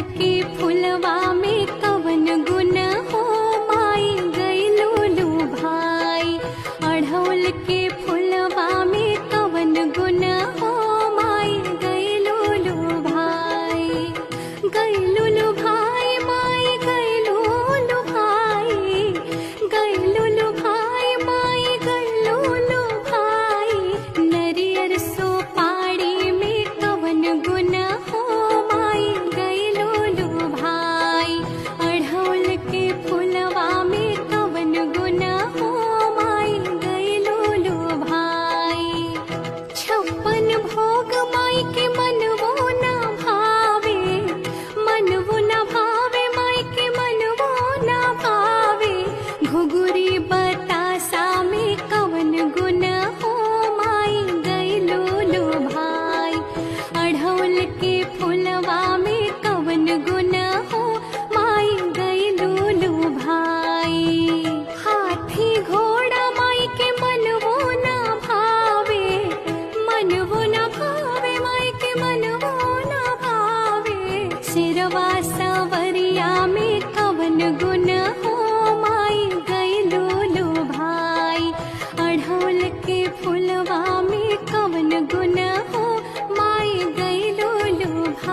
के फुलवा में कवन गुण हो माई गइलो लो भाई। अढ़ौल के फुलवा में कवन गुण हो माई गइलो लो भाई। गइलो लो भाई माई गइलो लो भाई। गइलो लो भाई माई गइलो लो भाई। नरियर सोपाड़ी में कवन गुण हो माई गइलो लो भाई। अढ़ौल के फुलवा में कवन गुण हो माई गइलो लो भाई। 56 भोग माई के मनवो ना भावे। मनवो ना भावे माई के मनवो ना भावे। घुघुरी बतासा में कवन गुण हो माई गइलो लो भाई। अढ़ौल के फुलवा में कवन गुण हो माई गइलो लो भाई। हाथी घोड़ा माई के मनवो ना भावे। मनवो ना भावे माई के मनवो ना भावे। सिरवा सवरिया में कवन गुण